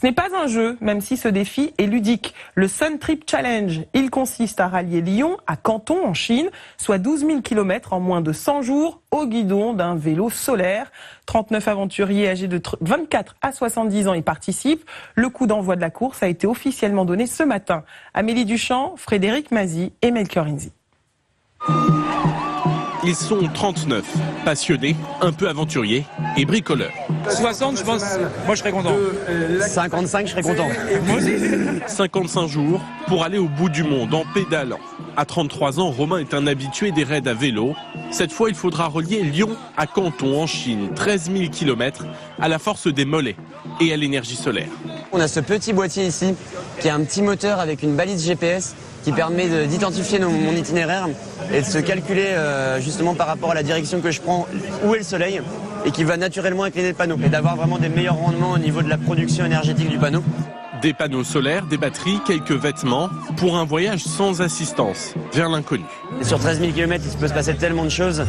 Ce n'est pas un jeu, même si ce défi est ludique. Le Sun Trip Challenge, il consiste à rallier Lyon à Canton en Chine, soit 12 000 km en moins de 100 jours au guidon d'un vélo solaire. 39 aventuriers âgés de 24 à 70 ans y participent. Le coup d'envoi de la course a été officiellement donné ce matin. Amélie Duchamp, Frédéric Mazy et Melchior Inzi. Ils sont 39, passionnés, un peu aventuriers et bricoleurs. 60, je pense, moi je serais content. 55, je serais content. Moi aussi. 55 jours pour aller au bout du monde en pédalant. À 33 ans, Romain est un habitué des raids à vélo. Cette fois, il faudra relier Lyon à Canton en Chine, 13 000 km, à la force des mollets et à l'énergie solaire. On a ce petit boîtier ici, qui a un petit moteur avec une balise GPS qui permet d'identifier mon itinéraire et de se calculer justement par rapport à la direction que je prends, où est le soleil, et qui va naturellement incliner le panneau et d'avoir vraiment des meilleurs rendements au niveau de la production énergétique du panneau. Des panneaux solaires, des batteries, quelques vêtements, pour un voyage sans assistance, vers l'inconnu. Et sur 13 000 km, il peut se passer tellement de choses.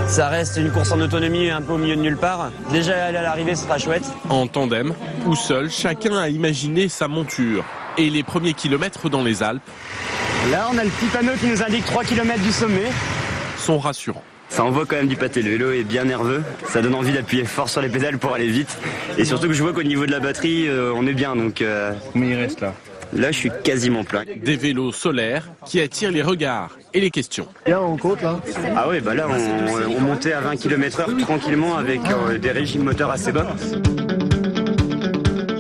Ça reste une course en autonomie un peu au milieu de nulle part. Déjà aller à l'arrivée, ce sera chouette. En tandem ou seul, chacun a imaginé sa monture. Et les premiers kilomètres dans les Alpes. Là, on a le petit panneau qui nous indique 3 km du sommet. Sont rassurants. Ça envoie quand même du pâté, le vélo est bien nerveux, ça donne envie d'appuyer fort sur les pédales pour aller vite. Et surtout que je vois qu'au niveau de la batterie, on est bien, donc... Mais il reste là. Là, je suis quasiment plein. Des vélos solaires qui attirent les regards et les questions. Là, on compte, là. Ah ouais, bah là, on montait à 20 km/h tranquillement avec des régimes moteurs assez bas.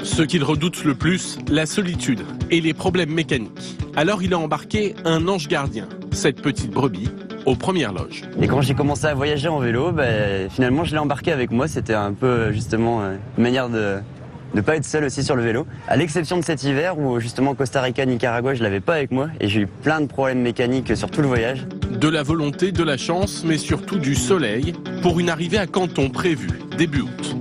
Ce qu'il redoute le plus, la solitude et les problèmes mécaniques. Alors il a embarqué un ange gardien, cette petite brebis, aux premières loges. Et quand j'ai commencé à voyager en vélo, finalement je l'ai embarqué avec moi. C'était un peu justement une manière de ne pas être seul aussi sur le vélo. À l'exception de cet hiver où justement Costa Rica, Nicaragua, je l'avais pas avec moi et j'ai eu plein de problèmes mécaniques sur tout le voyage. De la volonté, de la chance, mais surtout du soleil pour une arrivée à Canton prévue début août.